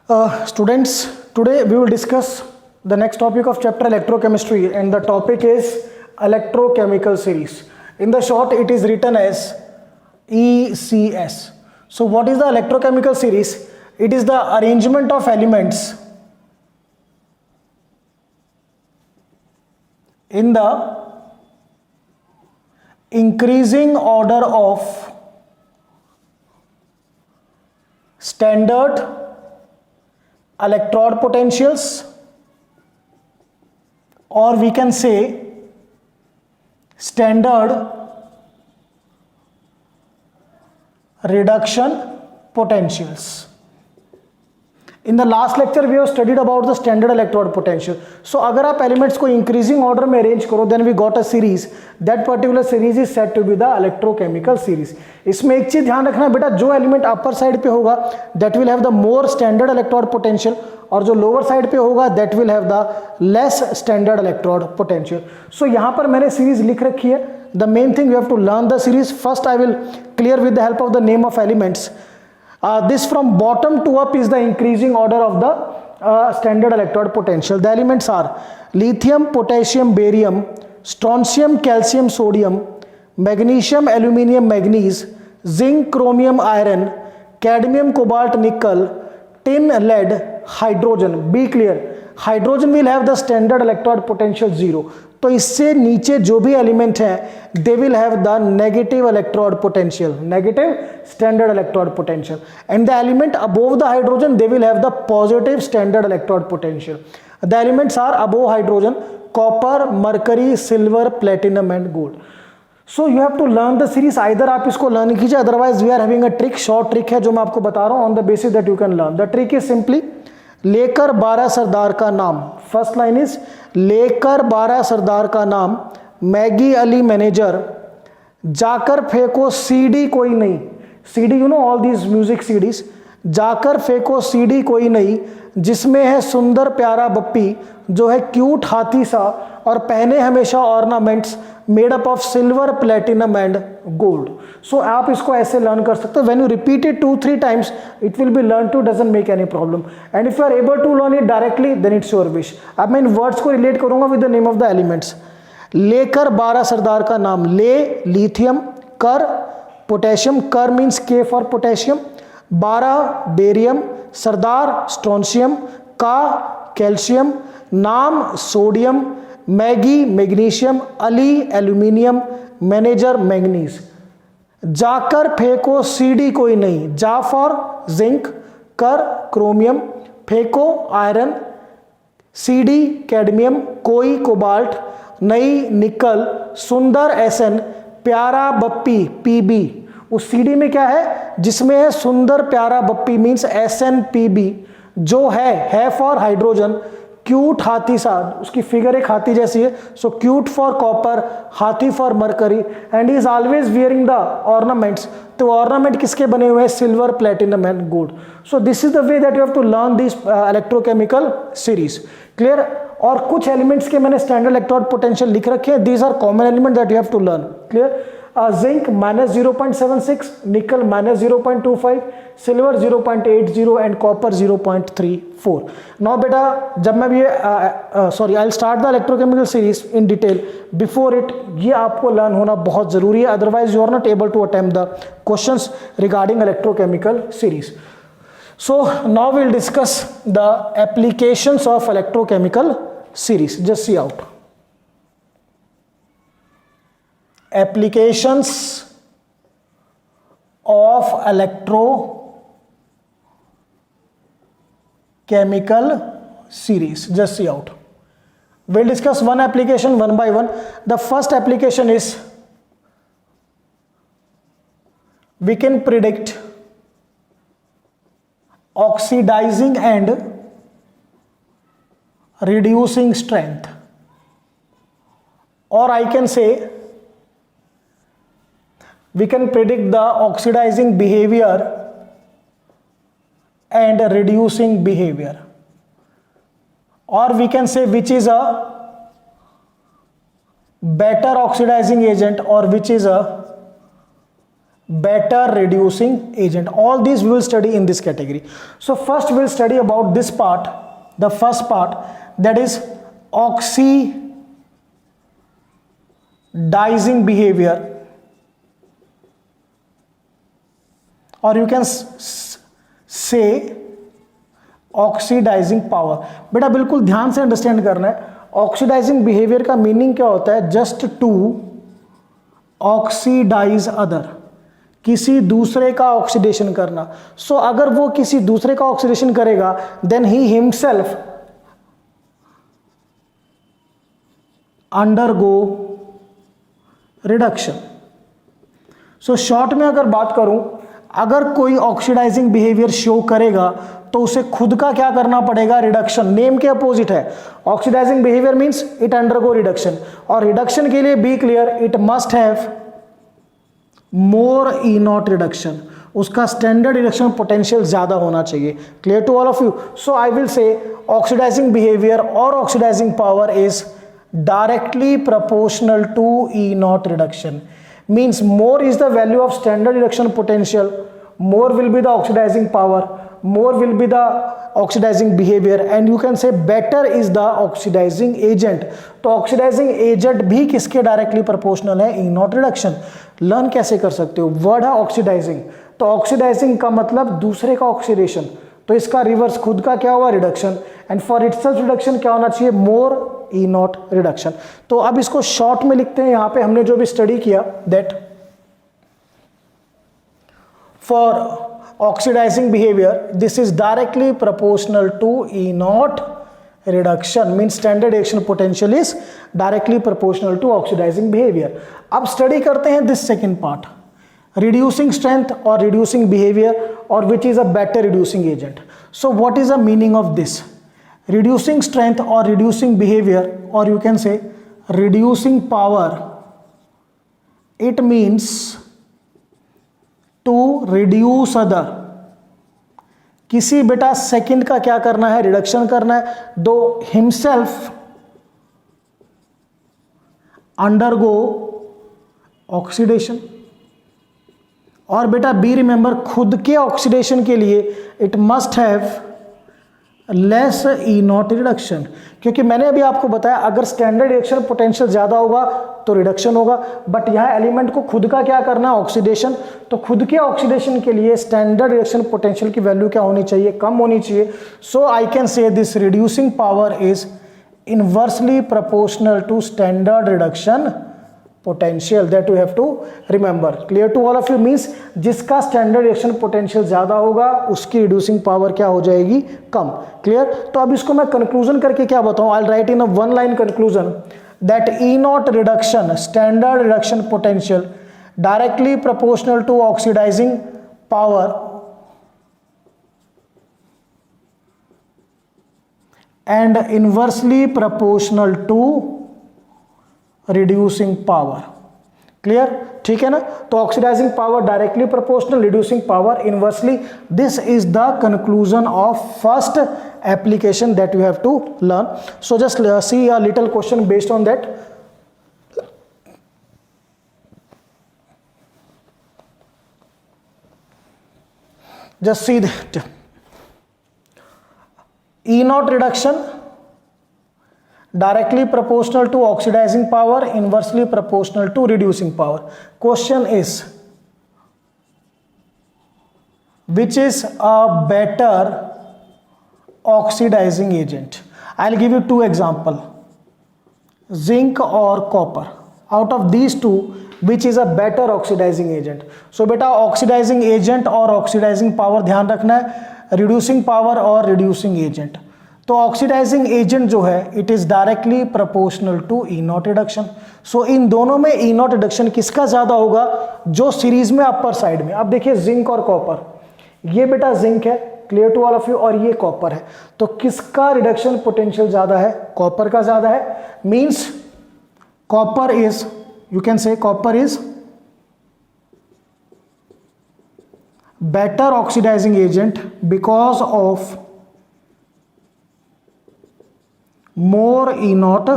Students, today we will discuss the next topic of chapter electrochemistry, and the topic is electrochemical series. In the short, it is written as ECS. So what is the electrochemical series? It is the arrangement of elements in the increasing order of standard electrode potentials, or we can say standard reduction potentials. In the last lecture we have studied about the standard electrode potential. So अगर आप elements को increasing order में arrange करो, then we got a series. That particular series is said to be the electrochemical series. इसमें एक चीज ध्यान रखना बेटा, जो एलिमेंट अपर साइड पे होगा that will have the more standard electrode potential, और जो लोअर साइड पे होगा that will have the less standard electrode potential. So यहाँ पर मैंने सीरीज लिख रखी है. The main thing you have to learn the series. First I will clear with the help of the name of elements. This from bottom to up is the increasing order of the standard electrode potential. The elements are lithium, potassium, barium, strontium, calcium, sodium, magnesium, aluminium, manganese, zinc, chromium, iron, cadmium, cobalt, nickel, tin, lead, hydrogen. Be clear, hydrogen will have the standard electrode potential 0. तो इससे नीचे जो भी element हैं they will have the negative electrode potential, negative standard electrode potential, and the element above the hydrogen they will have the positive standard electrode potential. The elements are above hydrogen copper, mercury, silver, platinum and gold. So you have to learn the series. Either आप इसको learn कीजिए, otherwise we are having a trick, short trick है जो मैं आपको बता रहा हूं on the basis that you can learn. The trick is simply लेकर 12 सरदार का नाम. फर्स्ट लाइन इज लेकर 12 सरदार का नाम, मैगी अली मैनेजर, जाकर फेंको सीडी कोई नहीं. CD you know all these music CDs. जाकर फेंको सीडी कोई नहीं जिसमें है सुंदर प्यारा बप्पी जो है क्यूट हाथी सा और पहने हमेशा ornaments made up of silver, platinum and gold. So आप इसको ऐसे लर्न कर सकते हो. When you repeat it 2-3 times it will be learn too, doesn't make any problem. And if you are able to learn it directly then it's your wish. अब मैं इन words को रिलेट करूंगा with the name of the elements. लेकर 12 सरदार का नाम. ले lithium, कर पोटेशियम, कर मीन्स के for potassium, 12 barium, Sardar strontium, का कैल्शियम, नाम sodium, Maggi magnesium, Ali aluminium, manager manganese. जाकर फेंको सीडी कोई नहीं. जा फॉर जिंक, कर क्रोमियम, फेंको आयरन, सीडी कैडमियम, कोई कोबाल्ट, नई निकल, सुंदर एसएन, प्यारा बप्पी पीबी. उस सीडी में क्या है जिसमें है सुंदर प्यारा बप्पी मीन्स SnPb. जो है फॉर हाइड्रोजन, क्यूट हाथी सा, उसकी फिगर एक हाथी जैसी है, सो क्यूट फॉर कॉपर, हाथी for mercury, and he is always wearing the ornaments. तो ऑर्नामेंट किसके बने हुए हैं? Silver, platinum and gold. So this is the way that you have to learn this electrochemical series. Clear? और कुछ elements के मैंने स्टैंडर्ड इलेक्ट्रोड पोटेंशियल लिख रखे हैं. These are common element that you have to learn. Clear? Zinc -0.76, nickel -0.25, silver 0.80 and copper 0.34. Now बेटा जब मैं ये sorry I will start the electrochemical series in detail. Before it ये आपको लर्न होना बहुत जरूरी है, otherwise you are not able to attempt the questions regarding electrochemical series. So now we will discuss the applications of electrochemical series. Just see out. Applications of electrochemical series. Just see out. We'll discuss one application one by one. The first application is we can predict oxidizing and reducing strength, or I can say we can predict the oxidizing behavior and reducing behavior, or we can say which is a better oxidizing agent or which is a better reducing agent. All these we will study in this category. So first we will study about this part, the first part, that is oxidizing behavior, or you can say oxidising power. बेटा बिल्कुल ध्यान से understand करना है. Oxidising behaviour का meaning क्या होता है? जस्ट टू ऑक्सीडाइज अदर, किसी दूसरे का ऑक्सीडेशन करना. सो अगर वो किसी दूसरे का ऑक्सीडेशन करेगा then he himself undergo reduction. So short में अगर बात करूं, अगर कोई ऑक्सीडाइजिंग बिहेवियर शो करेगा तो उसे खुद का क्या करना पड़ेगा? रिडक्शन. नेम के अपोजिट है. Oxidising behaviour means it undergo reduction, और रिडक्शन के लिए be clear, it must have more E naught reduction. उसका स्टैंडर्ड रिडक्शन पोटेंशियल ज्यादा होना चाहिए. Clear to all of you? So I will say oxidising behaviour और oxidising power is directly proportional to E naught reduction. Means more is the value of standard reduction potential, more will be the oxidizing power, more will be the oxidizing behavior, and you can say better is the oxidizing agent. तो oxidizing agent भी किसके directly proportional है? ई naught reduction. Learn कैसे कर सकते हो? Word है oxidising. तो ऑक्सीडाइजिंग का मतलब दूसरे का ऑक्सीडेशन, तो इसका रिवर्स खुद का क्या हुआ? Reduction. And for itself reduction क्या होना चाहिए? मोर ई नॉट रिडक्शन. तो अब इसको शॉर्ट में लिखते हैं. यहां पे हमने जो भी स्टडी किया, that for oxidising behaviour this is directly proportional to E naught reduction. Mean standard reaction potential is directly proportional to oxidising behaviour. अब स्टडी करते हैं this second part, reducing strength or reducing behavior, or which is a better reducing agent. So what is the meaning of this? Reducing strength or reducing behavior, or you can say reducing power, it means to reduce other. किसी बेटा second का क्या करना है? Reduction करना है. दो himself undergo oxidation, और बेटा बी रिमेंबर खुद के ऑक्सीडेशन के लिए it must have less E naught reduction. क्योंकि मैंने अभी आपको बताया अगर स्टैंडर्ड रिएक्शन पोटेंशियल ज्यादा होगा तो रिडक्शन होगा, बट यहां एलिमेंट को खुद का क्या करना है? ऑक्सीडेशन. तो खुद के ऑक्सीडेशन के लिए स्टैंडर्ड रिएक्शन पोटेंशियल की वैल्यू क्या होनी चाहिए? कम होनी चाहिए. So I can say this reducing power is inversely proportional to standard reduction potential, that you have to remember. Clear to all of you? means जिसका स्टैंडर्ड रिएक्शन पोटेंशियल ज्यादा होगा उसकी रिड्यूसिंग पावर क्या हो जाएगी? कम. क्लियर? तो अब इसको मैं कंक्लूजन करके क्या बताऊं? I write in a one line conclusion that E naught reduction standard reduction potential directly proportional to oxidising power and inversely proportional to reducing power. Clear? ठीक है ना? तो oxidising power directly proportional, reducing power inversely. This is the conclusion of first application that you have to learn. So just see a little question based on that. Just see that E naught reduction directly proportional to oxidizing power, inversely proportional to reducing power. Question is, which is a better oxidizing agent? I'll give you two examples, zinc or copper. Out of these two, which is a better oxidizing agent? So beta oxidizing agent और oxidizing power ध्यान रखना है, reducing power और reducing agent. तो oxidising agent जो है it is directly proportional to E naught reduction. So इन दोनों में ई नॉट रिडक्शन किसका ज्यादा होगा? जो सीरीज में अपर साइड में. अब देखिए जिंक और कॉपर, ये बेटा जिंक है, clear to all of you, और ये कॉपर है. तो किसका रिडक्शन पोटेंशियल ज्यादा है? कॉपर का ज्यादा है. Means copper is, you can say copper is better oxidising agent because of more E naught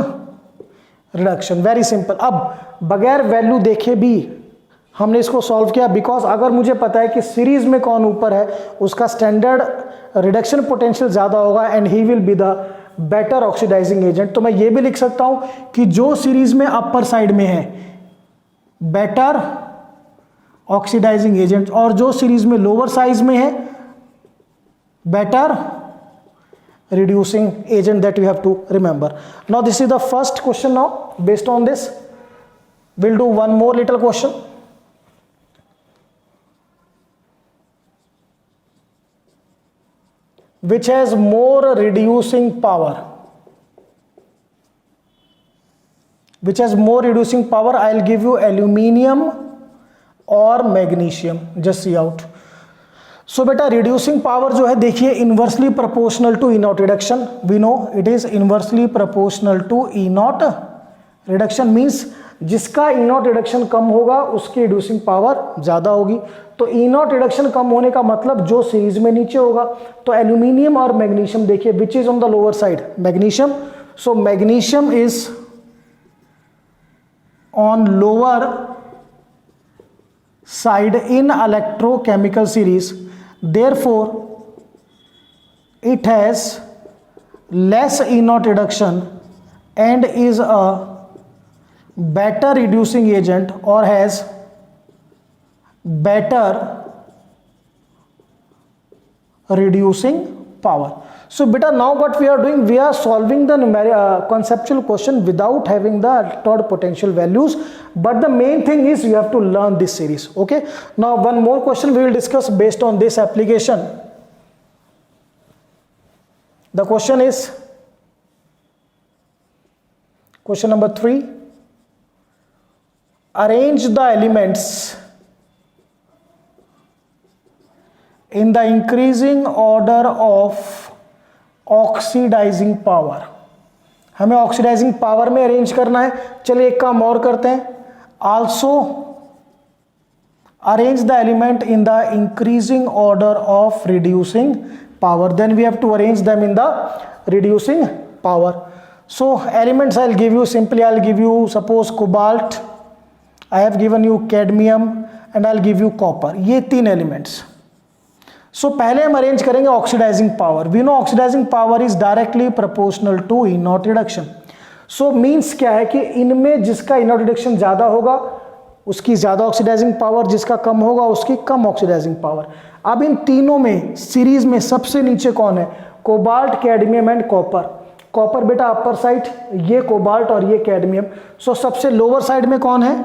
reduction. Very simple. अब बगैर वैल्यू देखे भी हमने इसको सॉल्व किया बिकॉज अगर मुझे पता है कि सीरीज में कौन ऊपर है उसका स्टैंडर्ड रिडक्शन पोटेंशियल ज़्यादा होगा and he will be the better oxidising agent. तो मैं ये भी लिख सकता हूं कि जो सीरीज में अपर साइड में है बेटर ऑक्सीडाइजिंग एजेंट और जो सीरीज में लोअर साइज में है better reducing agent that you have to remember. Now this is the first question. Now based on this we'll do one more little question. Which has more reducing power? Which has more reducing power? I'll give you aluminium or magnesium. Just see out. सो बेटा reducing power जो है देखिए inversely proportional to E naught reduction, we know it is inversely proportional to E naught reduction, means जिसका E naught reduction कम होगा उसकी reducing power ज़्यादा होगी। तो ई नॉट रिडक्शन कम होने का मतलब जो सीरीज में नीचे होगा। तो एल्यूमिनियम और मैग्नीशियम देखिए which is on the lower side, magnesium. So magnesium is on lower side in electrochemical series, therefore it has less E naught reduction and is a better reducing agent or has better reducing power. So beta now what we are doing, we are solving the conceptual question without having the electrode potential values, but the main thing is you have to learn this series. Okay, now one more question we will discuss based on this application. The question is question number 3. Arrange the elements in the increasing order of oxidising power. हमें oxidising power में arrange करना है। चलिए एक काम और करते हैं, also arrange the element in the increasing order of reducing power, then we have to arrange them in the reducing power. So elements I will give you, simply I will give you suppose cobalt, I have given you cadmium and I will give you copper, ये 3 elements. सो पहले हम arrange करेंगे oxidising power. We know oxidising power is directly proportional to E naught reduction. So means क्या है कि इनमें जिसका ई नॉट रिडक्शन ज़्यादा होगा उसकी ज़्यादा ऑक्सीडाइजिंग पावर, जिसका कम होगा उसकी कम ऑक्सीडाइजिंग पावर। अब इन तीनों में सीरीज में सबसे नीचे कौन है? Cobalt, cadmium and copper. Copper बेटा अपर साइड, ये कोबाल्ट और ये कैडमियम। सो सबसे लोअर साइड में कौन है?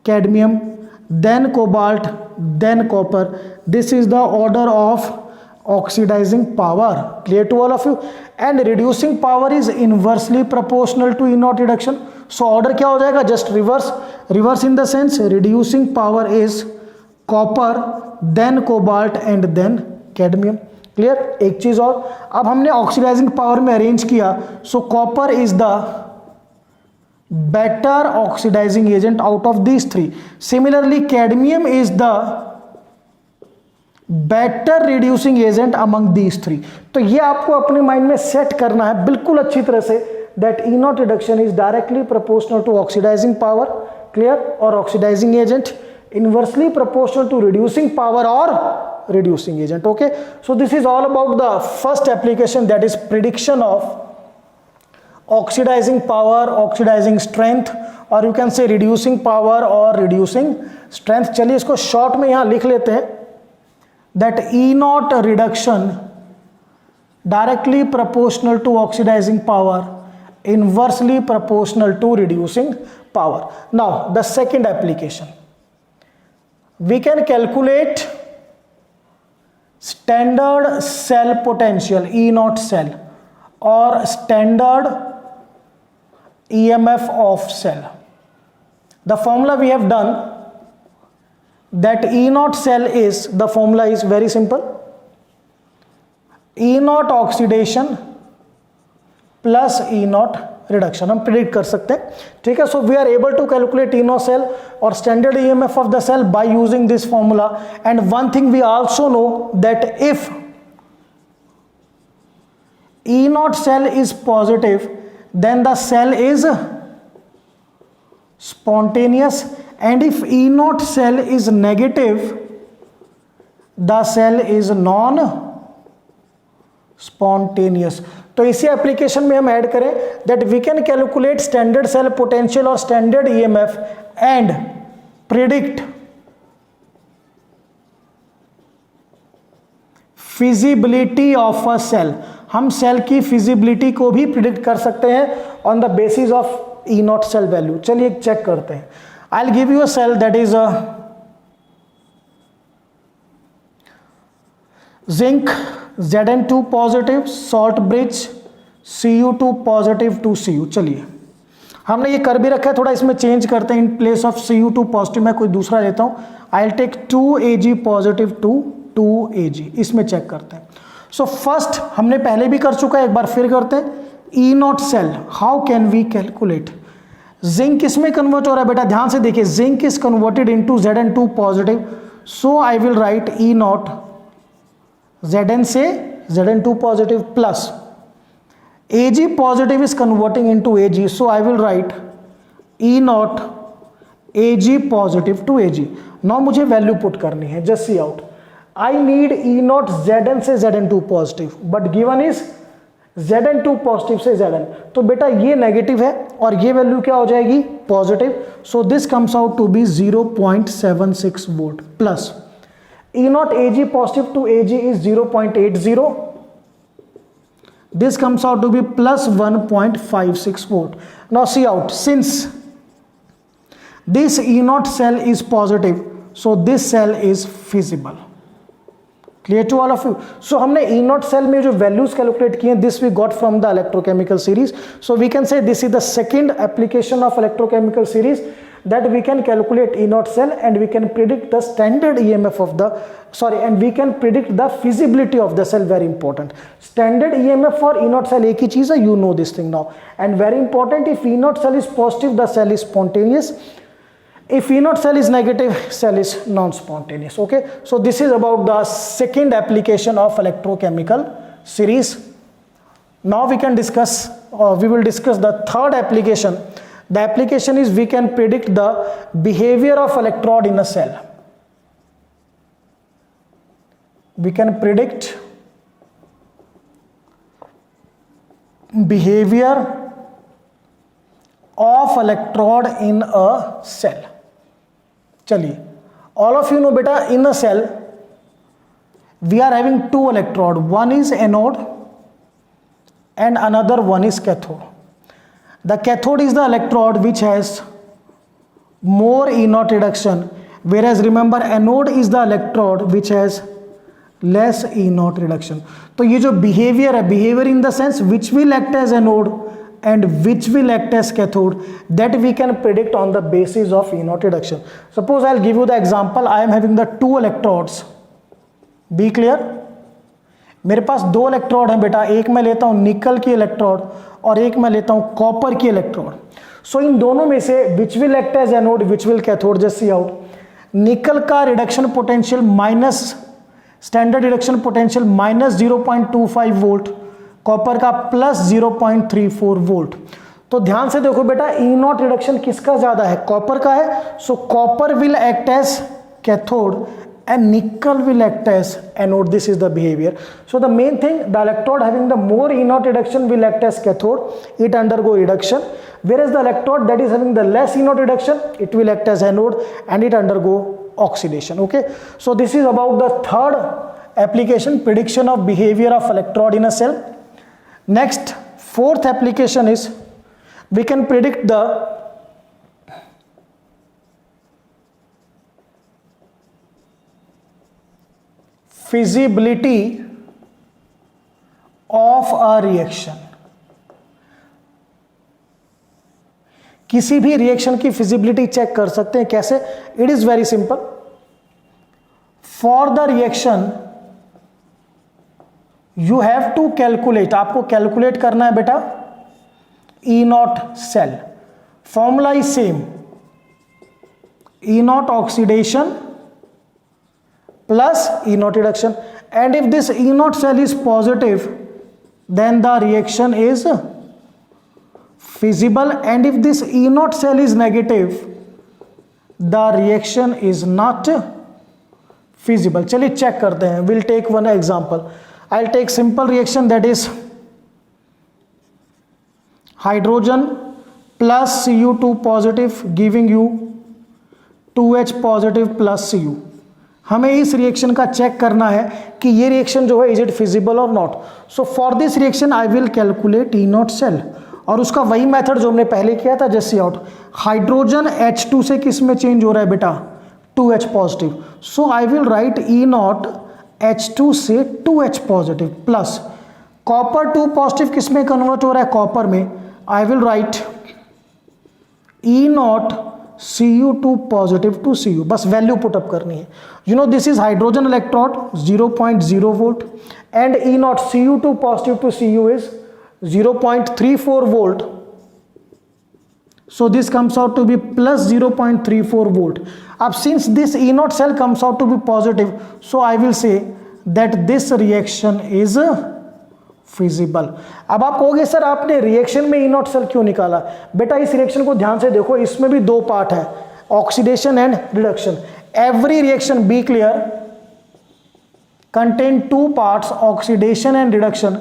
Cadmium, then cobalt, then copper. This is the order of oxidizing power. Clear to all of you? And reducing power is inversely proportional to E naught reduction. So order क्या हो जाएगा? Just reverse. Reverse in the sense reducing power is copper, then cobalt and then cadmium. Clear? एक चीज और, अब हमने oxidising power में arrange किया, so copper is the better oxidizing agent out of these 3. Similarly cadmium is the better reducing agent among these 3. तो ये आपको अपने माइंड में सेट करना है बिल्कुल अच्छी तरह से, that E naught reduction is directly proportional to oxidizing power, clear, or oxidizing agent, inversely proportional to reducing power or reducing agent. Okay, so this is all about the first application, that is prediction of oxidising power, oxidising strength, और you can say reducing power और reducing strength. चलिए इसको short में यहां लिख लेते हैं, that E naught reduction directly proportional to oxidising power, inversely proportional to reducing power. Now the second application, we can calculate standard cell potential, E naught cell, or standard EMF of cell. The formula we have done, that E naught cell is, the formula is very simple, E naught oxidation plus E naught reduction. हम predict कर सकते हैं, ठीक है। So we are able to calculate E naught cell और standard EMF of the cell by using this formula. And one thing we also know, that if E naught cell is positive, then the cell is spontaneous, and if E naught cell is negative, the cell is non spontaneous. तो इसी application में हम add करें that we can calculate standard cell potential और standard EMF and predict feasibility of a cell. हम cell की feasibility को भी प्रिडिक्ट कर सकते हैं on the basis of E naught cell value. चलिए चेक करते हैं. I will give you a cell that is a zinc Zn2 positive, salt bridge, Cu2 positive, 2Cu. चलिए हमने ये कर भी रखा है, थोड़ा इसमें चेंज करते हैं. In place of Cu2 positive मैं कोई दूसरा लेता हूँ. I will take 2Ag positive to 2Ag. इसमें चेक करते हैं. सो फर्स्ट हमने पहले भी कर चुका है, एक बार फिर करते हैं. E naught cell, how can we calculate? Zinc इसमें कन्वर्ट हो रहा है बेटा, ध्यान से देखिए. Zinc is converted into Zn2 positive, so I will write E naught Zn से Zn2 positive plus Ag positive is converting into Ag, so I will write E naught Ag positive to Ag. Now मुझे value put करनी है. Just see out, I need E naught Zn से Zn2 positive, but given is Zn2 positive से Zn. तो बेटा ये negative है और ये वैल्यू क्या हो जाएगी? Positive. So this comes out to be 0.76 volt plus E naught Ag positive to Ag is 0.80. This comes out to be plus 1.56 volt. Now see out, since this E naught cell is positive, so this cell is feasible. Clear to all of you? So हमने E naught cell में जो values calculate किए, this we got from the electrochemical series. So we can say this is the second application of electrochemical series, that we can calculate E naught cell and we can predict the standard EMF of the, and we can predict the feasibility of the cell. Very important. Standard EMF for E naught cell एक ही चीज है, you know this thing now. And very important, if E naught cell is positive, the cell is spontaneous. If E naught cell is negative, cell is non-spontaneous. Okay, so this is about the second application of electrochemical series. Now we can discuss, we will discuss the third application. The application is we can predict the behavior of electrode in a cell. We can predict behavior of electrode in a cell. चलिए, all of you know beta, in a cell we are having two electrode. One is anode and another one is cathode. The cathode is the electrode which has more E naught reduction, whereas remember anode is the electrode which has less E naught reduction. तो ये जो behavior है, behavior in the sense which will act as anode and which will act as cathode, that we can predict on the basis of E naught reduction. Suppose I'll give you the example. I am having the two electrodes. Be clear? मेरे पास दो electrode हैं बेटा, एक मैं लेता हूं निकल की इलेक्ट्रोड और एक मैं लेता हूं कॉपर की इलेक्ट्रोड. सो इन दोनों में से which will act as anode, which will cathode? Just see out. Nickel का reduction potential minus, standard reduction potential minus 0.25 volt, copper का प्लस 0.34 वोल्ट. तो ध्यान से देखो बेटा, ई नॉट रिडक्शन किसका ज्यादा है? कॉपर का है. सो copper will act as cathode and nickel will act as anode. This is the behavior. So the main thing, the electrode having the more E naught reduction will act as cathode, it undergo reduction, whereas the electrode that is having the less E naught reduction, it will act as anode and it undergo oxidation. Okay, so this is about the third application, prediction of behavior of electrode in a cell. Next, fourth application is we can predict the feasibility of a reaction. किसी भी reaction की feasibility check कर सकते हैं. कैसे? It is very simple. For the reaction you have to calculate, आपको calculate करना है बेटा E naught cell. Formula is same, E naught oxidation plus E naught reduction, and if this E naught cell is positive, then the reaction is feasible, and if this E naught cell is negative, the reaction is not feasible. चलिए check करते हैं. Will take one example. I will take simple reaction that is hydrogen plus Cu2 positive giving you 2H positive plus Cu. हमें इस reaction का check करना है कि ये रिएक्शन जो है इज इट फिजिबल और not. So for this reaction I will calculate E naught cell, और उसका वही मेथड जो हमने पहले किया था, just see out. Hydrogen H2 से किस में चेंज हो रहा है बेटा? 2H positive. So I will write E not H2 से 2H positive plus copper 2 positive किस में कन्वर्ट हो रहा है? कॉपर में. I will write E not Cu2 positive to Cu. बस वैल्यू पुटअप करनी है. You know this is hydrogen electrode 0.0 volt and E not Cu2 positive to Cu is 0.34 volt. So this comes out to be plus 0.34 volt. Ab since this E naught cell comes out to be positive, so I will say that this reaction is feasible. अब आप कहोगे sir आपने reaction में E naught cell क्यों निकाला? बेटा इस reaction को ध्यान से देखो, इसमें भी दो पार्ट है, oxidation and reduction. Every reaction, be clear, contain two parts, oxidation and reduction.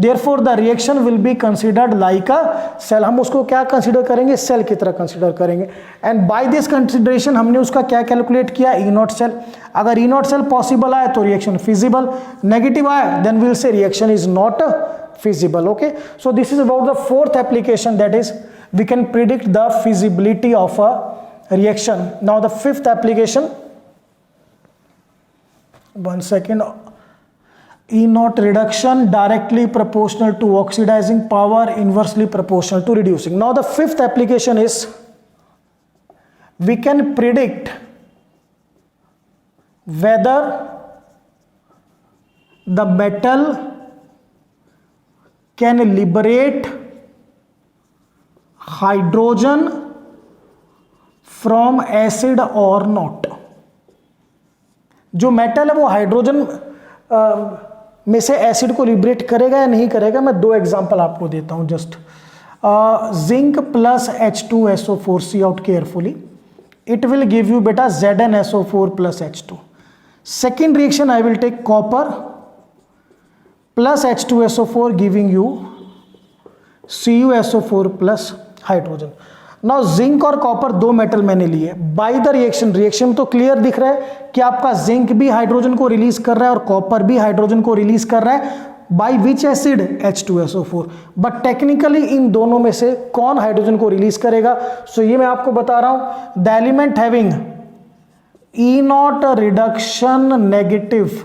Therefore the reaction will be considered like a cell. हम उसको क्या कंसीडर करेंगे? सेल की तरह कंसीडर करेंगे. एंड बाय दिस कंसिडरेशन हमने उसका क्या कैलकुलेट किया? E naught cell. अगर ई नॉट सेल पॉसिबल आए तो रिएक्शन फिजिबल, नेगेटिव आए then will say reaction is not feasible. Okay, so this is about the fourth application, that is we can predict the feasibility of a reaction. Now the fifth application, one second. E naught reduction directly proportional to oxidizing power, inversely proportional to reducing. Now the fifth application is we can predict whether the metal can liberate hydrogen from acid or not. जो metal है वो hydrogen में से acid को liberate करेगा या नहीं करेगा. मैं दो एग्जांपल आपको देता हूं. Just zinc plus H2SO4, see out carefully, it will give you बेटा ZnSO4 plus H2. Second reaction I will take copper plus H2SO4 giving you CuSO4 plus hydrogen. Now zinc और कॉपर दो metal मैंने लिए. By the reaction, reaction में तो clear दिख रहा है कि आपका जिंक भी हाइड्रोजन को रिलीज कर रहा है और कॉपर भी हाइड्रोजन को रिलीज कर रहा है. By which acid? H2SO4. But technically इन दोनों में से कौन हाइड्रोजन को रिलीज करेगा? सो ये मैं आपको बता रहा हूं. The element having E naught reduction negative,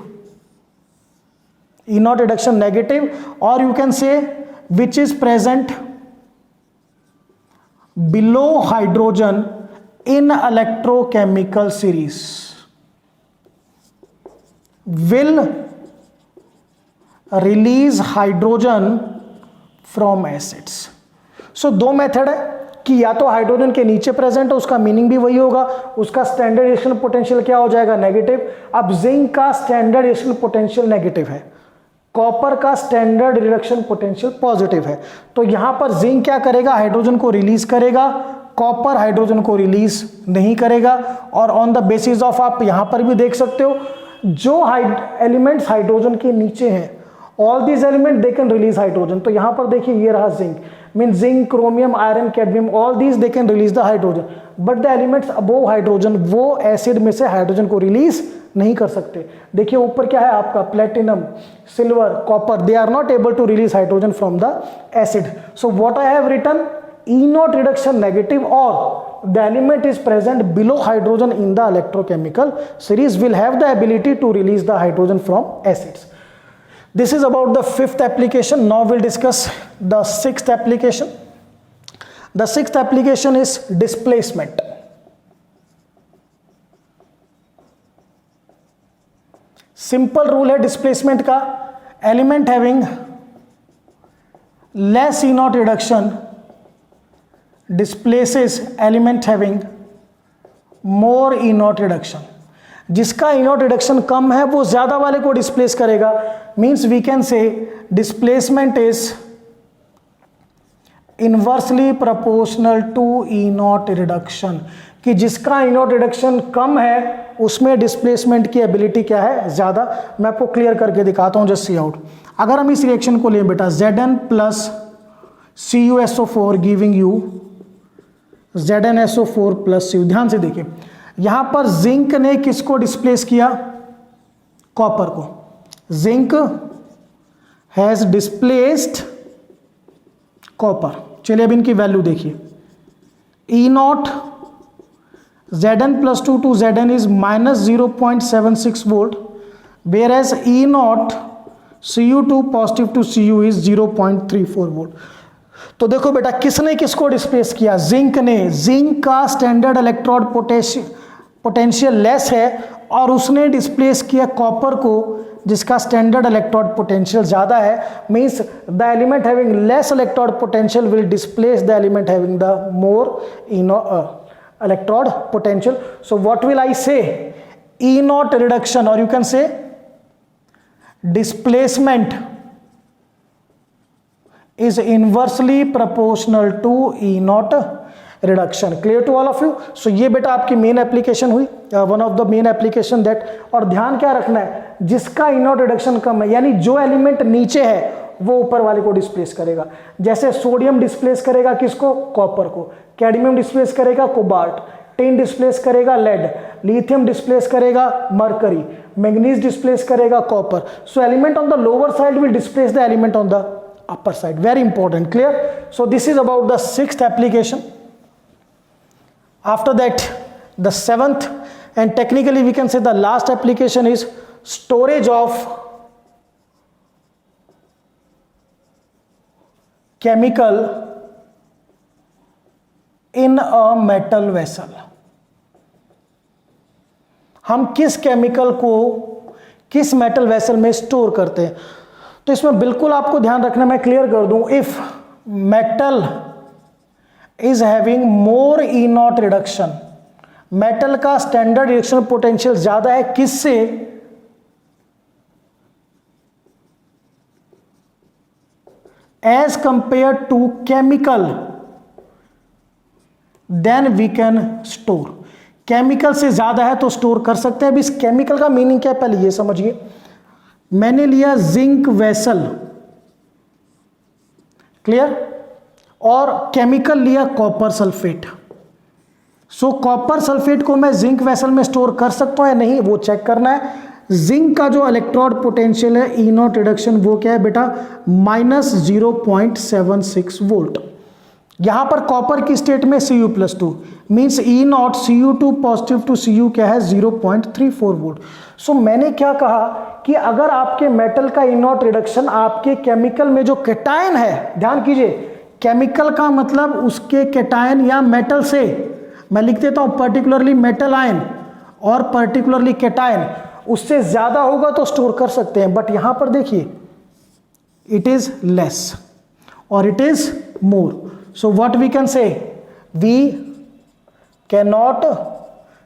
E naught reduction negative, और you can say which is present below hydrogen in electrochemical series will release hydrogen from acids. So दो मेथड है कि या तो हाइड्रोजन के नीचे प्रेजेंट है, उसका मीनिंग भी वही होगा, उसका स्टैंडर्ड रिएक्शन पोटेंशियल क्या हो जाएगा? नेगेटिव. अब जिंक का स्टैंडर्ड रिएक्शन पोटेंशियल नेगेटिव है, कॉपर का स्टैंडर्ड रिडक्शन पोटेंशियल पॉजिटिव है. तो यहां पर जिंक क्या करेगा? हाइड्रोजन को रिलीज करेगा, कॉपर हाइड्रोजन को रिलीज नहीं करेगा. और ऑन द बेसिस ऑफ, आप यहां पर भी देख सकते हो, जो एलिमेंट्स हाइड्रोजन के नीचे हैं, all these element they can release hydrogen. तो यहां पर देखिए ये रहा zinc, mean zinc, chromium, iron, cadmium, all these they can release the hydrogen. But the elements above hydrogen, वो एसिड में से हाइड्रोजन को रिलीज नहीं कर सकते. देखिए ऊपर क्या है आपका? Platinum, silver, copper, they are not able to release hydrogen from the acid. So what I have written, E naught reduction negative, or the element is present below hydrogen in the electrochemical series, will have the ability to release the hydrogen from acids. This is about the fifth application. Now we'll discuss the sixth application. The sixth application is displacement. Simple rule है displacement का. Element having less E naught reduction displaces element having more E naught reduction. जिसका E naught reduction कम है वो ज्यादा वाले को displace करेगा. Means we can say displacement is inversely proportional to E naught reduction. कि जिसका इनॉट रिडक्शन कम है उसमें डिस्प्लेसमेंट की एबिलिटी क्या है, ज़्यादा। मैं आपको क्लियर करके दिखाता हूँ, जस्ट सी आउट। अगर हम इस रिएक्शन को लें बेटा, Zn plus CuSO4 giving you ZnSO4 plus Cu। ध्यान से देखिए, यहां पर जिंक ने किसको डिस्प्लेस किया, कॉपर को। Zinc has displaced copper. चलिए अब इनकी वैल्यू देखिए, E naught Zn plus 2 to Zn is minus 0.76 volt, whereas E ई not Cu2 positive to Cu is 0.34 volt. तो देखो बेटा, किसने किसको डिस्प्लेस किया, जिंक ने। जिंक का स्टैंडर्ड इलेक्ट्रोड पोटेंशियल लेस है और उसने डिस्प्लेस किया कॉपर को जिसका स्टैंडर्ड इलेक्ट्रोड पोटेंशियल ज़्यादा है। Means the element having less electrode potential will displace the element having the more electrode potential. So what will I say? E naught reduction, or you can say displacement is inversely proportional to E naught reduction. Clear to all of you? So ये बेटा आपकी main application हुई, one of the main application that. और ध्यान क्या रखना है, जिसका E naught रिडक्शन कम है, यानी जो एलिमेंट नीचे है वो ऊपर वाले को डिस्प्लेस करेगा। जैसे सोडियम डिस्प्लेस करेगा किसको, कॉपर को। कैडमियम डिस्प्लेस करेगा कोबाल्ट। टिन डिस्प्लेस करेगा लेड। लिथियम डिस्प्लेस करेगा मरकरी। मैग्नीज डिस्प्लेस करेगा copper. So element on the lower side will displace the element on the upper side. Very important. Clear? So this is about the 6th application. After that, the 7th and technically we can say the last application is storage of chemical in a metal vessel. हम किस chemical को किस metal vessel में store करते हैं, तो इसमें बिल्कुल आपको ध्यान रखना, मैं क्लियर कर दूं। If metal is having more E naught reduction, metal का स्टैंडर्ड रिडक्शन पोटेंशियल ज्यादा है किससे, as compare to chemical, then we can store. Chemical से ज्यादा है तो स्टोर कर सकते हैं। अब इस केमिकल का मीनिंग क्या है पहले ये समझिए। मैंने लिया जिंक वेसल, क्लियर, और केमिकल लिया कॉपर सल्फेट। सो कॉपर सल्फेट को मैं जिंक वेसल में स्टोर कर सकता हूं या नहीं, वो चेक करना है। जिंक का जो इलेक्ट्रोड पोटेंशियल है ई नॉट रिडक्शन, वो क्या है बेटा, -0.76 वोल्ट। यहां पर कॉपर की स्टेट में Cu+2 means E not Cu2 positive to Cu क्या है 0.34 वोल्ट। सो मैंने क्या कहा कि अगर आपके मेटल का ई नॉट रिडक्शन आपके केमिकल में जो कैटायन है, ध्यान कीजिए, केमिकल का मतलब उसके कैटायन या मेटल से, मैं लिख देता हूं पर्टिकुलरली मेटल आयन और पर्टिकुलरली कैटायन, उससे ज्यादा होगा तो स्टोर कर सकते हैं। बट यहां पर देखिए इट इज लेस और it is more. So what we can say, we can not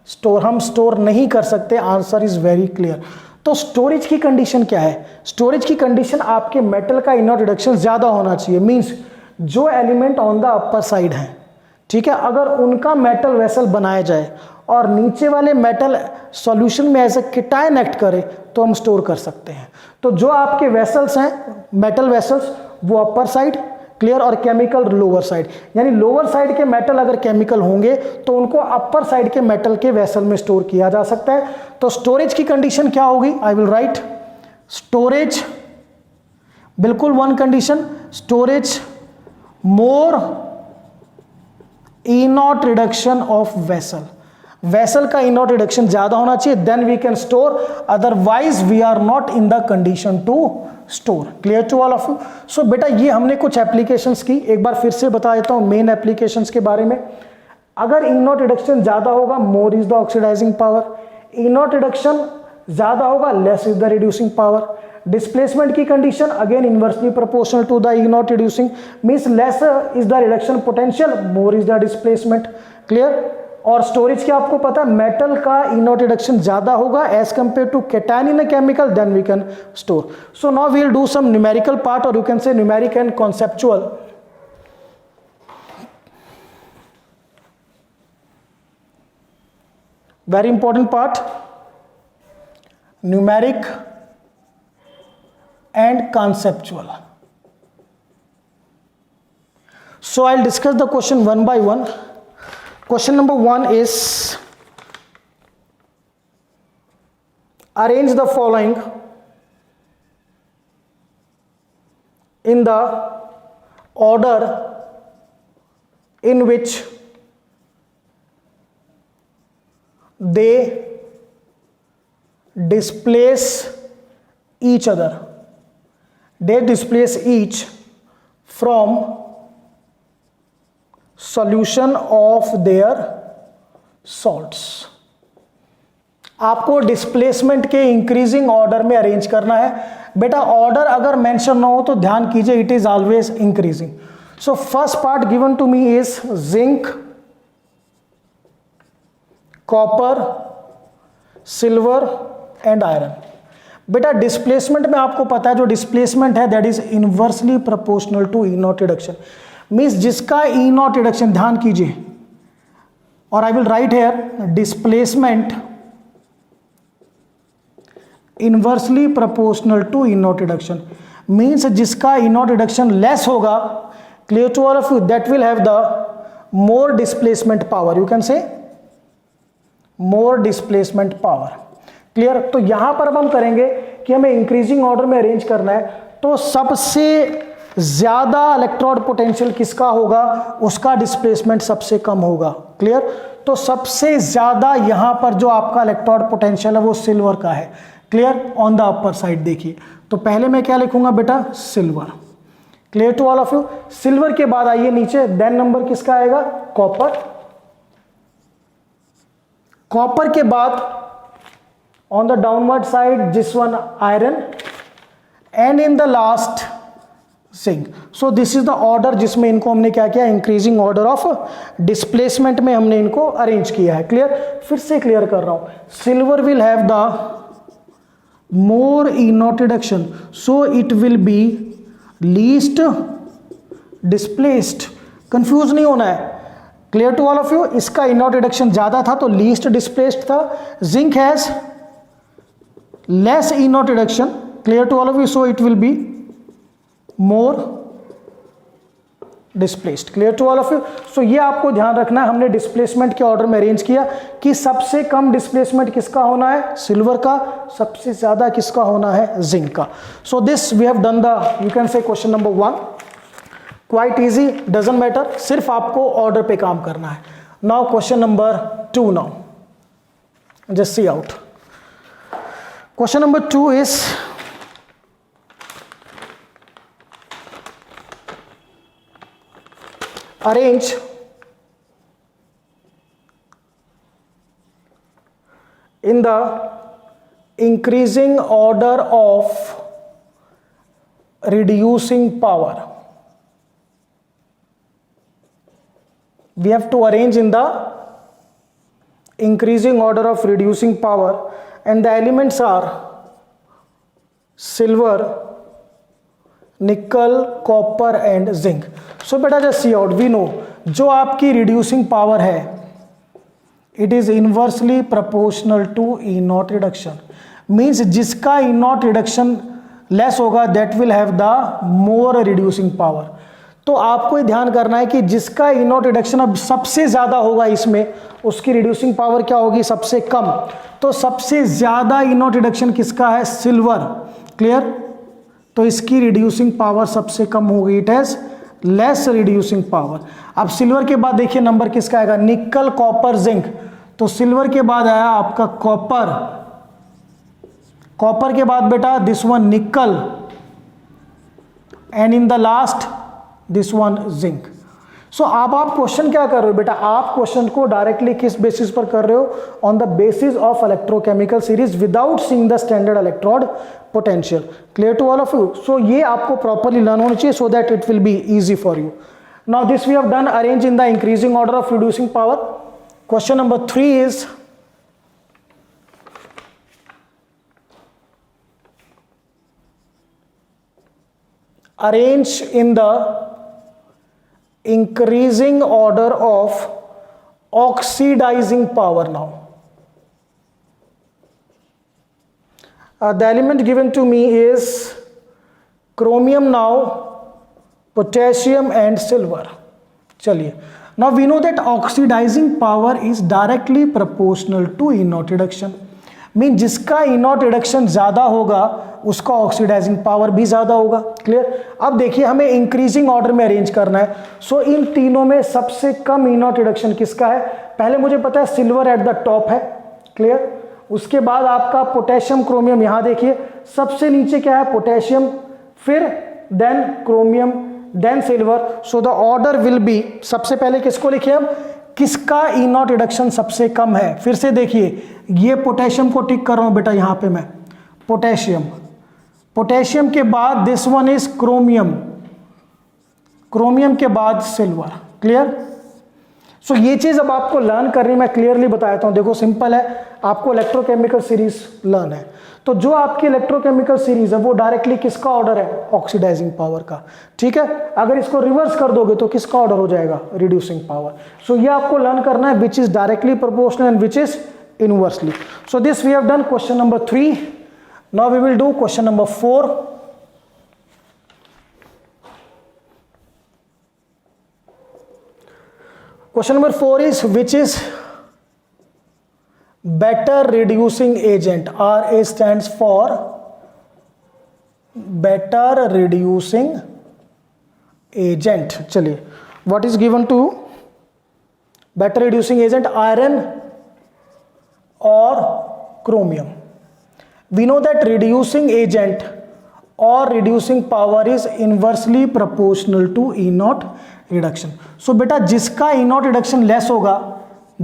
store, हम स्टोर नहीं कर सकते। Answer is very clear. तो स्टोरेज की कंडीशन क्या है, स्टोरेज की कंडीशन आपके मेटल का इनॉट रिडक्शन ज्यादा होना चाहिए। मींस जो element on the upper side है, ठीक है, अगर उनका मेटल वेसल बनाया जाए और नीचे वाले मेटल सॉल्यूशन में एज ए कैटायन एक्ट करे तो हम स्टोर कर सकते हैं। तो जो आपके वेसल्स हैं मेटल वेसल्स, वो अपर साइड, क्लियर, और केमिकल लोअर साइड, यानी लोअर साइड के मेटल अगर केमिकल होंगे तो उनको अपर साइड के मेटल के वेसल में स्टोर किया जा सकता है। तो स्टोरेज की कंडीशन क्या होगी, आई विल राइट स्टोरेज, बिल्कुल one condition, storage more E naught reduction of vessel, vessel का ई नॉट रिडक्शन ज्यादा होना चाहिए, then we can store, otherwise we are not in the condition to store. Clear to all of you? So बेटा ये हमने कुछ applications की, एक बार फिर से बता देता हूं मेन एप्लीकेशंस के बारे में। अगर ई नॉट रिडक्शन ज्यादा होगा, more is the oxidising power. E naught reduction ज्यादा होगा, less is the reducing power. Displacement की condition again inversely proportional to the E naught reducing, means less is the reduction potential, more is the displacement. Clear? और storage क्या आपको पता है, metal का E naught reduction ज्यादा होगा as compare to cation in a chemical, then we can store. So now we will do some numerical part, और you can say numeric and conceptual. very important part, numeric and conceptual. So I'll discuss the question one by one. Question number 1 is, arrange the following in the order in which they displace each other. They displace each from solution of their salts. आपको displacement के increasing order में arrange करना है. बेटा order अगर mention ना हो तो ध्यान कीजिए, it is always increasing. So first part given to me is zinc, copper, silver and iron. बेटा डिस्प्लेसमेंट में आपको पता है जो डिस्प्लेसमेंट है that is inversely proportional to E naught reduction. Means जिसका ई नॉट रिडक्शन, ध्यान कीजिए, और I will write here displacement inversely proportional to E naught reduction. Means जिसका ई नॉट रिडक्शन लेस होगा, clear to all of you, that will have the more displacement power. You can से मोर displacement power. Clear. तो यहां पर अब हम करेंगे कि हमें इंक्रीजिंग ऑर्डर में अरेंज करना है. तो सबसे ज्यादा इलेक्ट्रोड पोटेंशियल किसका होगा, उसका डिस्प्लेसमेंट सबसे कम होगा. क्लियर. तो सबसे ज्यादा यहां पर जो आपका इलेक्ट्रोड पोटेंशियल है वो सिल्वर का है. Clear. On the upper side देखिए, तो पहले मैं क्या लिखूंगा बेटा, silver. Clear to all of you. Silver के बाद आइए नीचे, देन नंबर किसका आएगा, कॉपर. कॉपर के बाद on the downward side this one iron, and in the last zinc. So this is the order जिसमें इनको हमने क्या किया, इंक्रीजिंग ऑर्डर ऑफ डिस्प्लेसमेंट में हमने इनको अरेंज किया है. क्लियर. फिर से क्लियर कर रहा हूं, silver will have the more E naught reduction, so it will be least displaced. Confuse नहीं होना है. Clear to all of you. इसका E naught reduction ज्यादा था तो लीस्ट डिस्प्लेस्ड था. Zinc has less E naught reduction. Clear to all of you. So it will be more displaced. Clear to all of you. So ये आपको ध्यान रखना है, हमने डिस्प्लेसमेंट के ऑर्डर में अरेंज किया कि सबसे कम डिस्प्लेसमेंट किसका होना है, सिल्वर का. सबसे ज्यादा किसका होना है, जिंक का. So this we have done the, you can say question number 1. Quite easy, doesn't matter, सिर्फ आपको ऑर्डर पे काम करना है. Now question number 2. Now just see out. Question number 2 is, arrange in the increasing order of reducing power. We have to arrange in the increasing order of reducing power, and the elements are silver, nickel, copper and zinc. So बेटा just see out, we know जो आपकी reducing power है it is inversely proportional to E naught reduction. Means जिसका E naught reduction less होगा that will have the more reducing power. तो आपको ध्यान करना है कि जिसका ई नॉट रिडक्शन अब सबसे ज्यादा होगा इसमें, उसकी रिड्यूसिंग पावर क्या होगी, सबसे कम. तो सबसे ज्यादा ई नॉट रिडक्शन किसका है, सिल्वर. क्लियर. तो इसकी रिड्यूसिंग पावर सबसे कम होगी, it has less reducing power. अब सिल्वर के बाद देखिए नंबर किसका आएगा, निकल, कॉपर, जिंक. तो सिल्वर के बाद आया आपका कॉपर. कॉपर के बाद बेटा this one nickel, and in the last this one zinc. So अब आप क्वेश्चन क्या कर रहे हो बेटा, आप क्वेश्चन को डायरेक्टली किस बेसिस पर कर रहे हो, on the basis of electrochemical series without seeing the standard electrode potential. Clear to all of you. So ये आपको प्रॉपरली लर्न होना चाहिए so that it will be easy for you. Now this we have done, arrange in the increasing order of reducing power. Question number 3 is, arrange in the increasing order of oxidizing power. Now The element given to me is chromium now, potassium and silver. चलिए, now we know that oxidizing power is directly proportional to E naught reduction. Mean जिसका E naught reduction ज़्यादा होगा उसका oxidising power भी ज़्यादा होगा. Clear. अब देखिए हमें इंक्रीजिंग ऑर्डर में अरेंज करना है. सो इन तीनों में सबसे कम E naught रिडक्शन किसका है? पहले मुझे पता है सिल्वर एट द टॉप है. क्लियर. उसके बाद आपका पोटेशियम क्रोमियम, यहाँ देखिए सबसे नीचे क्या है? पोटेशियम, फिर then chromium, then silver. So the order will be, सबसे पहले किसको लिखे हम? किसका E naught रिडक्शन सबसे कम है. फिर से देखिए ये पोटेशियम को टिक कर रहा हूं बेटा, यहां पे मैं पोटेशियम, पोटेशियम के बाद this one is chromium, chromium के बाद सिल्वर. क्लियर. सो ये चीज अब आपको लर्न करनी, मैं क्लियरली बताता हूं. देखो सिंपल है, आपको इलेक्ट्रोकेमिकल सीरीज लर्न है, तो जो आपकी इलेक्ट्रोकेमिकल सीरीज है वो डायरेक्टली किसका ऑर्डर है? ऑक्सीडाइजिंग पावर का. ठीक है. अगर इसको रिवर्स कर दोगे तो किसका ऑर्डर हो जाएगा? Reducing power. सो ये आपको लर्न करना है which is directly proportional and which is inversely. So this we have done question number 3. Now we will do question number 4. Question number 4 is which is better reducing agent? RA stands for better reducing agent. चलिए, what is given to better reducing agent? Iron or chromium. We know that reducing agent or reducing power is inversely proportional to E naught reduction. So beta जिसका E naught reduction less होगा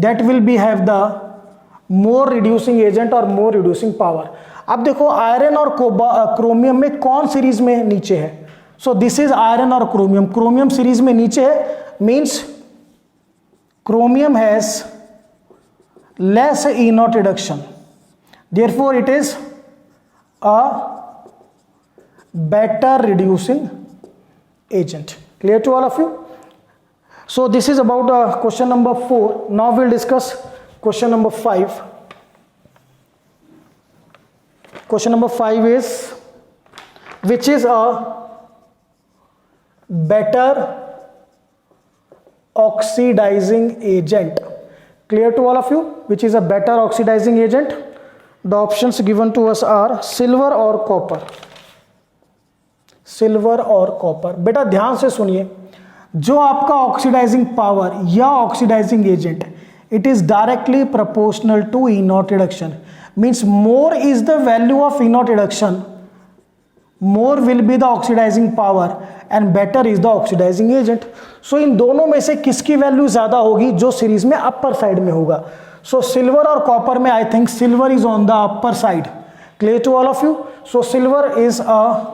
that will be have the more reducing agent or more reducing power. अब देखो iron और chromium में कौन series में नीचे है? So this is iron or chromium. Chromium series में नीचे है, means chromium has less E naught reduction, therefore it is a better reducing agent. Clear to all of you? So this is about question number 4. Now we'll discuss question number 5. Question number 5 is which is a better oxidizing agent. Clear to all of you? Which is a better oxidizing agent? The options given to us are silver or copper. Silver और copper. बेटा ध्यान से सुनिए, जो आपका oxidising power या oxidising agent, it is directly proportional to E naught reduction. Means more is the value of E naught reduction, more will be the oxidising power and better is the oxidising agent. So इन दोनों में से किसकी value ज्यादा होगी? जो series में अपर side में होगा. सो सिल्वर और कॉपर में I think silver is on the upper side. Clear to all of you? So silver is a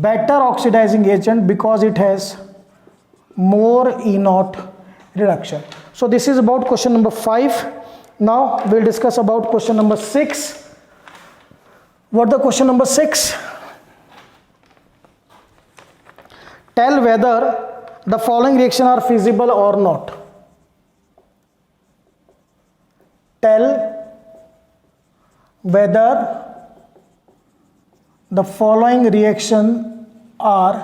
better oxidizing agent because it has more E naught reduction. So this is about question number 5. Now we'll discuss about question number 6. What the question number 6? Tell whether the following reaction are feasible or not. Tell whether the following reaction are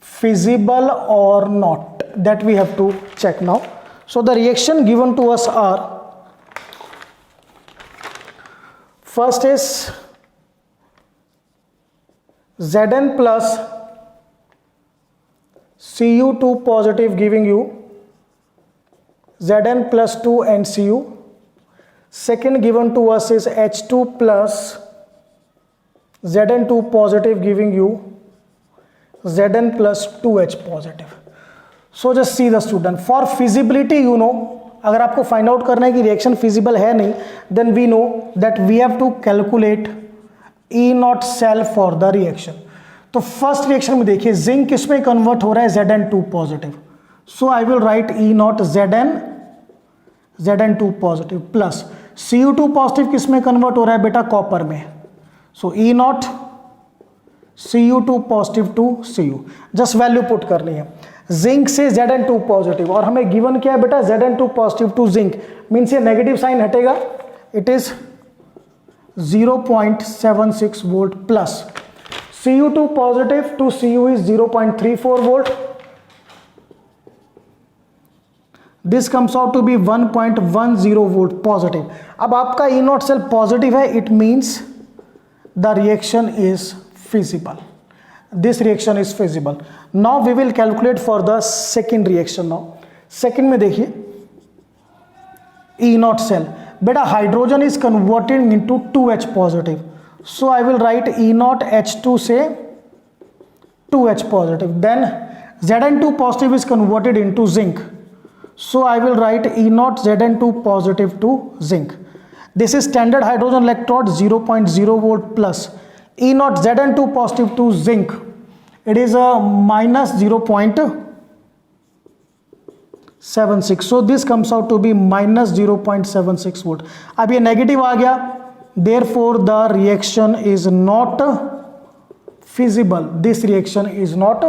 feasible or not. That we have to check now. So the reaction given to us are, first is Zn plus Cu2 positive giving you Zn plus 2 NCu. Second given to us is H2 plus Zn2 positive giving you Zn plus 2H positive. So just see the student. For feasibility, you know, अगर आपको find out करना है कि reaction feasible है नहीं, then we know that we have to calculate E naught cell for the reaction. तो first reaction में देखिए जिंक किस में कन्वर्ट हो रहा है? Zn2 positive. So I will write E naught Zn2 positive plus Cu2 positive किस में कन्वर्ट हो रहा है बेटा? कॉपर में. So E naught Cu2 positive to Cu. Just value put करनी है. जिंक से Zn2 पॉजिटिव, और हमें गिवन क्या है बेटा, Zn2 positive to zinc, means ये नेगेटिव साइन हटेगा, it is 0.76 volt plus, Cu2 positive to Cu is 0.34 volt, this comes out to be 1.10 volt positive. अब आपका ई नॉट सेल पॉजिटिव है, it means the reaction is feasible, this reaction is feasible. Now we will calculate for the second reaction. now second में देखिए, E naught cell, बेटा hydrogen is converted into 2H positive, so I will write E naught H2 से 2H positive, then Zn2 positive is converted into zinc, so I will write E naught Zn2 positive to zinc. This is standard hydrogen electrode, 0.0 volt plus E naught Zn2 positive to zinc, it is a minus 0.76, so this comes out to be minus 0.76 volt. अब ये negative आ गया, therefore the reaction is not feasible, this reaction is not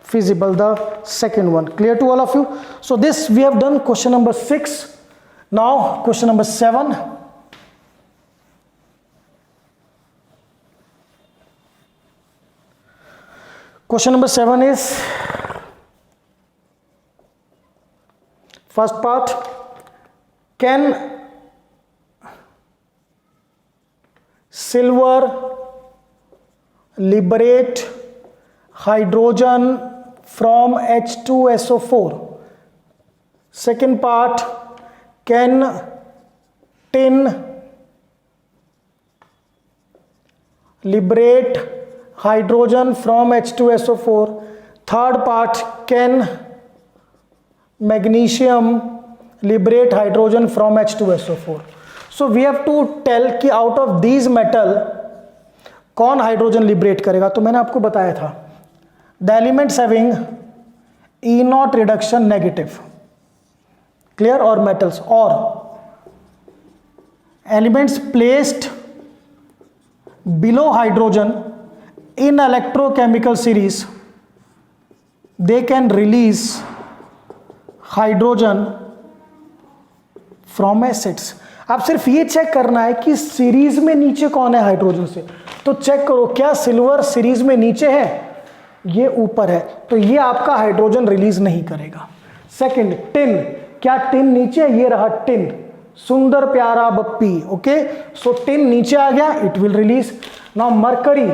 feasible, the second one. Clear to all of you? So this we have done question number 6. Now question number 7. Question number 7 is, first part, can silver liberate hydrogen from H2SO4? Second part, can tin liberate hydrogen from H2SO4? Third part, can magnesium liberate hydrogen from H2SO4? So we have to tell कि out of these metal कौन hydrogen liberate करेगा। तो मैंने आपको बताया था, the elements having E naught reduction negative, clear, और metals, और elements placed below hydrogen in electrochemical series, they can release hydrogen from acids. अब सिर्फ ये चेक करना है कि सीरीज में नीचे कौन है हाइड्रोजन से, तो चेक करो क्या सिल्वर सीरीज में नीचे है, ये ऊपर है, तो ये आपका हाइड्रोजन रिलीज नहीं करेगा। सेकंड, टिन, क्या टिन नीचे है, ये रहा टिन, सुंदर प्यारा बप्पी, ओके, सो टिन नीचे आ गया, it will release. Now mercury,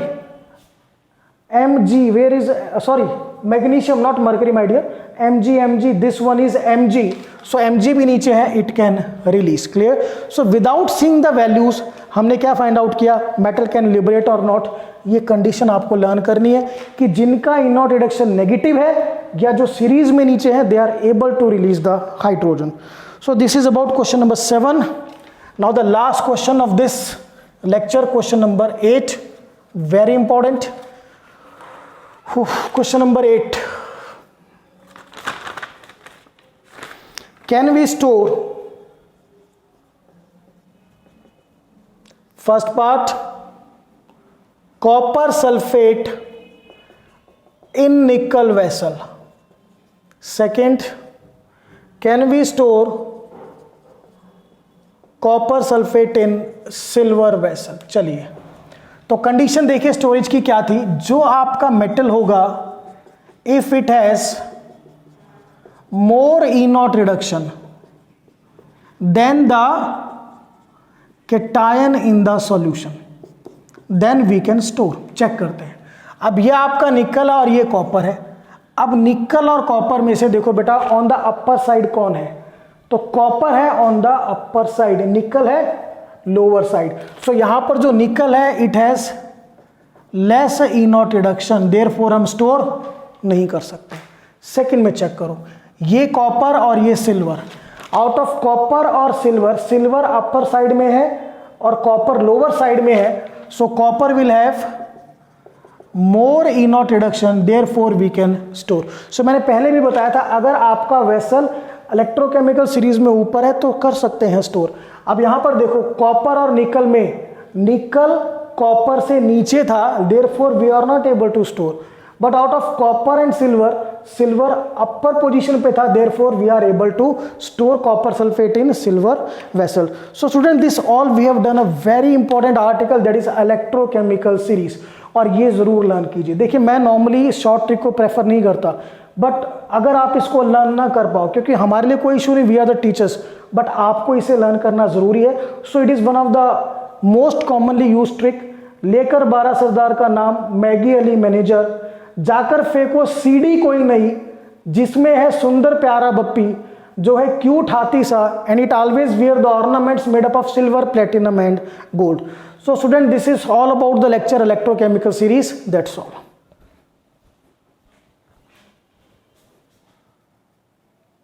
Mg, where is, sorry, magnesium, not mercury my dear, Mg, this one is Mg, so Mg भी नीचे है, it can release, clear? So without seeing the values हमने क्या find out किया, metal can liberate और not. ये condition आपको learn करनी है कि जिनका इनॉट रिडक्शन नेगेटिव है या जो सीरीज में नीचे है, they are able to release the hydrogen. So this is about question number 7। Now the last question of this lecture, question number 8, very important. Question number 8. Can we store, first part, copper sulfate in nickel vessel? Second, can we store copper sulfate in silver vessel? चलिए, तो condition देखिए storage की क्या थी। जो आपका metal होगा, if it has more E naught reduction then the cation in the solution, then we can store. Check करते हैं। अब ये आपका निकल और ये कॉपर है। अब निकल और कॉपर में से देखो बेटा, ऑन द अपर साइड कौन है, तो कॉपर है ऑन द अपर साइड, निकल है लोअर साइड। सो यहां पर जो निकल है, it has less E naught reduction, therefore हम स्टोर नहीं कर सकते। सेकंड में चेक करो, ये कॉपर और ये सिल्वर, आउट ऑफ कॉपर और सिल्वर, सिल्वर अपर साइड में है और कॉपर लोअर साइड में है, सो copper will have more E naught reduction, therefore we can store. So मैंने पहले भी बताया था, अगर आपका वेसल इलेक्ट्रोकेमिकल सीरीज में ऊपर है तो कर सकते हैं स्टोर। अब यहां पर देखो, कॉपर और निकल में, निकल कॉपर से नीचे था, therefore we are not able to store, but out of copper and silver, silver upper position पे था, therefore we are able to store copper sulphate in silver vessel. So student, this all we have done a very important article that is electrochemical series, और ये जरूर learn कीजिए. देखिए मैं normally short trick को prefer नहीं करता, but अगर आप इसको लर्न ना कर पाओ, क्योंकि हमारे लिए कोई इशू नहीं, we are the teachers, but आपको इसे लर्न करना जरूरी है. So it is one of the most commonly use trick. लेकर 12 सरदार का नाम, मैगी अली मैनेजर, जाकर फेंको सीडी कोई नहीं जिसमें है सुंदर प्यारा बप्पी, जो है क्यूट हाथी सा, and it always wear the ornaments made up of silver, platinum and gold. So student, this is all about the lecture electrochemical series. That's all.